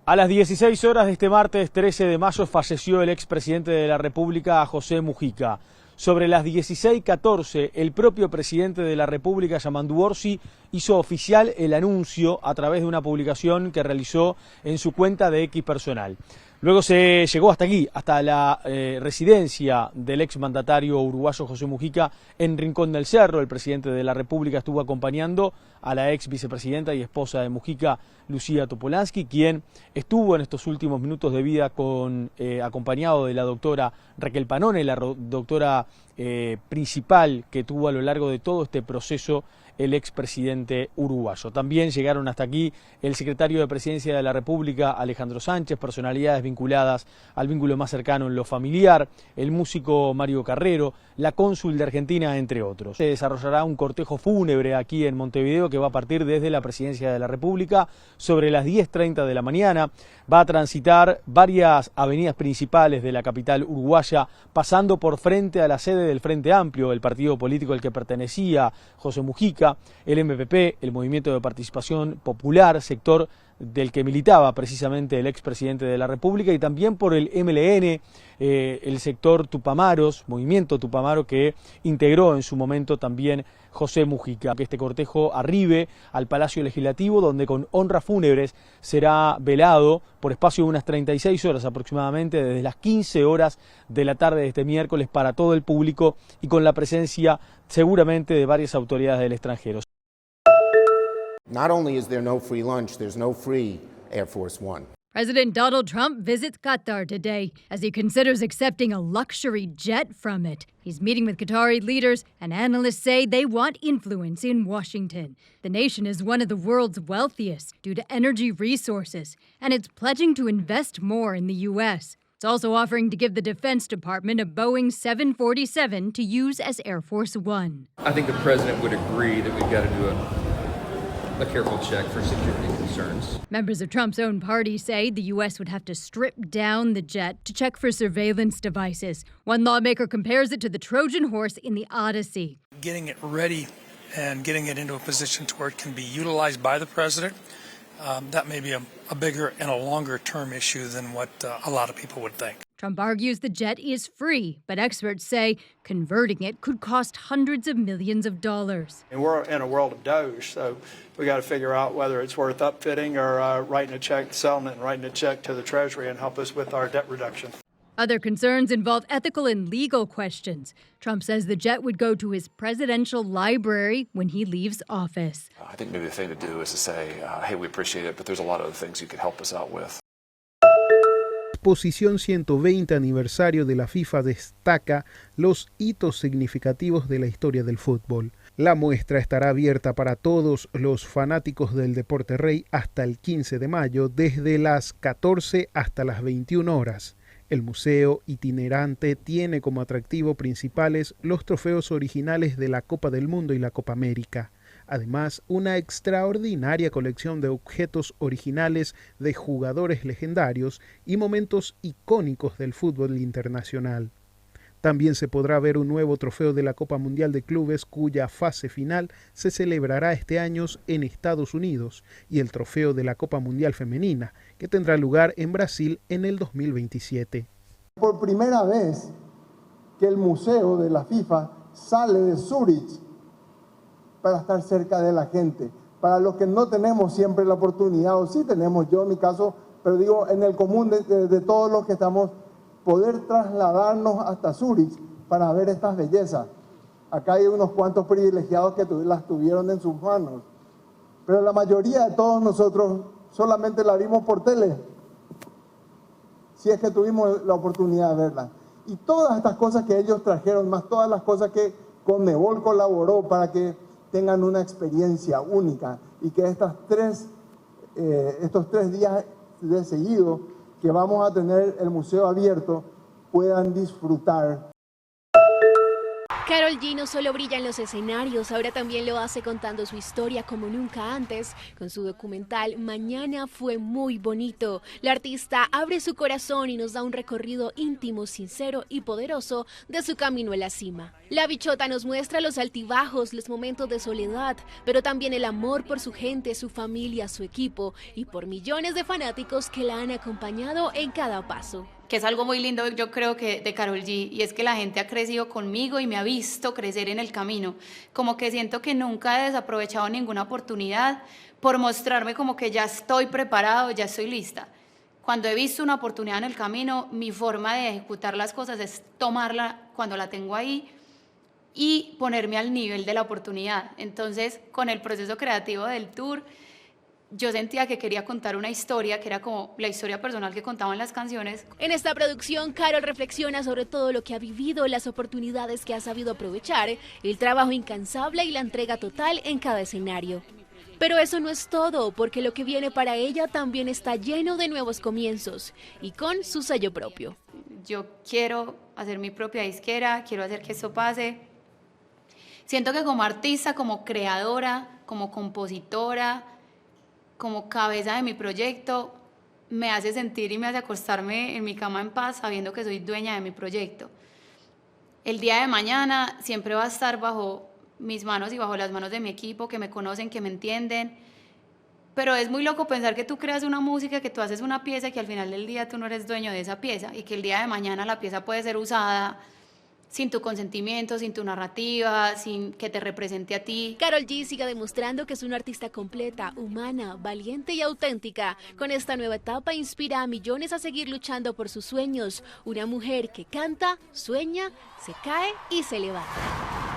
A las 16 horas de este martes 13 de mayo falleció el expresidente de la República, José Mujica. Sobre las 16:14, el propio presidente de la República, Yamandu Orsi, hizo oficial el anuncio a través de una publicación que realizó en su cuenta de X personal. Luego se llegó hasta aquí, hasta la residencia del exmandatario uruguayo José Mujica en Rincón del Cerro. El presidente de la República estuvo acompañando a la ex vicepresidenta y esposa de Mujica, Lucía Topolansky, quien estuvo en estos últimos minutos de vida acompañado de la doctora Raquel Panone, la doctora principal que tuvo a lo largo de todo este proceso el expresidente uruguayo. También llegaron hasta aquí el secretario de Presidencia de la República, Alejandro Sánchez, personalidades vinculadas al vínculo más cercano en lo familiar, el músico Mario Carrero, la cónsul de Argentina, entre otros. Se desarrollará un cortejo fúnebre aquí en Montevideo que va a partir desde la Presidencia de la República sobre las 10:30 de la mañana. Va a transitar varias avenidas principales de la capital uruguaya, pasando por frente a la sede del Frente Amplio, el partido político al que pertenecía José Mujica, el MPP, el Movimiento de Participación Popular, sector del que militaba precisamente el expresidente de la República, y también por el MLN, el sector Tupamaros, Movimiento Tupamaro, que integró en su momento también José Mujica. Que este cortejo arribe al Palacio Legislativo, donde con honras fúnebres será velado por espacio de unas 36 horas aproximadamente, desde las 15 horas de la tarde de este miércoles, para todo el público y con la presencia seguramente de varias autoridades del extranjero. Not only is there no free lunch, there's no free Air Force One. President Donald Trump visits Qatar today as he considers accepting a luxury jet from it. He's meeting with Qatari leaders, and analysts say they want influence in Washington. The nation is one of the world's wealthiest due to energy resources, and it's pledging to invest more in the U.S. It's also offering to give the Defense Department a Boeing 747 to use as Air Force One. I think the president would agree that we've got to do a careful check for security concerns. Members of Trump's own party say the U.S. would have to strip down the jet to check for surveillance devices. One lawmaker compares it to the Trojan horse in the Odyssey. Getting it ready and getting it into a position to where it can be utilized by the president, that may be a bigger and a longer term issue than what a lot of people would think. Trump argues the jet is free, but experts say converting it could cost hundreds of millions of dollars. And we're in a world of Doge, so we got to figure out whether it's worth upfitting or writing a check, selling it and writing a check to the Treasury and help us with our debt reduction. Other concerns involve ethical and legal questions. Trump says the jet would go to his presidential library when he leaves office. I think maybe the thing to do is to say, hey, we appreciate it, but there's a lot of other things you could help us out with. Exposición 120 aniversario de la FIFA destaca los hitos significativos de la historia del fútbol. La muestra estará abierta para todos los fanáticos del deporte rey hasta el 15 de mayo, desde las 14 hasta las 21 horas. El museo itinerante tiene como atractivo principales los trofeos originales de la Copa del Mundo y la Copa América. Además, una extraordinaria colección de objetos originales de jugadores legendarios y momentos icónicos del fútbol internacional. También se podrá ver un nuevo trofeo de la Copa Mundial de Clubes, cuya fase final se celebrará este año en Estados Unidos, y el trofeo de la Copa Mundial Femenina, que tendrá lugar en Brasil en el 2027. Por primera vez que el museo de la FIFA sale de Zúrich para estar cerca de la gente, para los que no tenemos siempre la oportunidad, o sí tenemos, yo en mi caso, pero digo en el común de todos los que estamos, poder trasladarnos hasta Zúrich para ver estas bellezas. Acá hay unos cuantos privilegiados que las tuvieron en sus manos, pero la mayoría de todos nosotros solamente la vimos por tele, si es que tuvimos la oportunidad de verla. Y todas estas cosas que ellos trajeron, más todas las cosas que Conmebol colaboró para que tengan una experiencia única, y que estos 3 días de seguido que vamos a tener el museo abierto puedan disfrutar. Karol G no solo brilla en los escenarios, ahora también lo hace contando su historia como nunca antes. Con su documental Mañana fue muy bonito, la artista abre su corazón y nos da un recorrido íntimo, sincero y poderoso de su camino a la cima. La bichota nos muestra los altibajos, los momentos de soledad, pero también el amor por su gente, su familia, su equipo y por millones de fanáticos que la han acompañado en cada paso. Que es algo muy lindo, yo creo que de Karol G, y es que la gente ha crecido conmigo y me ha visto crecer en el camino. Como que siento que nunca he desaprovechado ninguna oportunidad por mostrarme como que ya estoy preparado, ya estoy lista. Cuando he visto una oportunidad en el camino, mi forma de ejecutar las cosas es tomarla cuando la tengo ahí y ponerme al nivel de la oportunidad. Entonces, con el proceso creativo del tour, yo sentía que quería contar una historia que era como la historia personal que contaban las canciones. En esta producción, Karol reflexiona sobre todo lo que ha vivido, las oportunidades que ha sabido aprovechar, el trabajo incansable y la entrega total en cada escenario. Pero eso no es todo, porque lo que viene para ella también está lleno de nuevos comienzos y con su sello propio. Yo quiero hacer mi propia disquera, quiero hacer que esto pase. Siento que como artista, como creadora, como compositora, como cabeza de mi proyecto, me hace sentir y me hace acostarme en mi cama en paz sabiendo que soy dueña de mi proyecto. El día de mañana siempre va a estar bajo mis manos y bajo las manos de mi equipo, que me conocen, que me entienden, pero es muy loco pensar que tú creas una música, que tú haces una pieza y que al final del día tú no eres dueño de esa pieza y que el día de mañana la pieza puede ser usada sin tu consentimiento, sin tu narrativa, sin que te represente a ti. Karol G sigue demostrando que es una artista completa, humana, valiente y auténtica. Con esta nueva etapa inspira a millones a seguir luchando por sus sueños. Una mujer que canta, sueña, se cae y se levanta.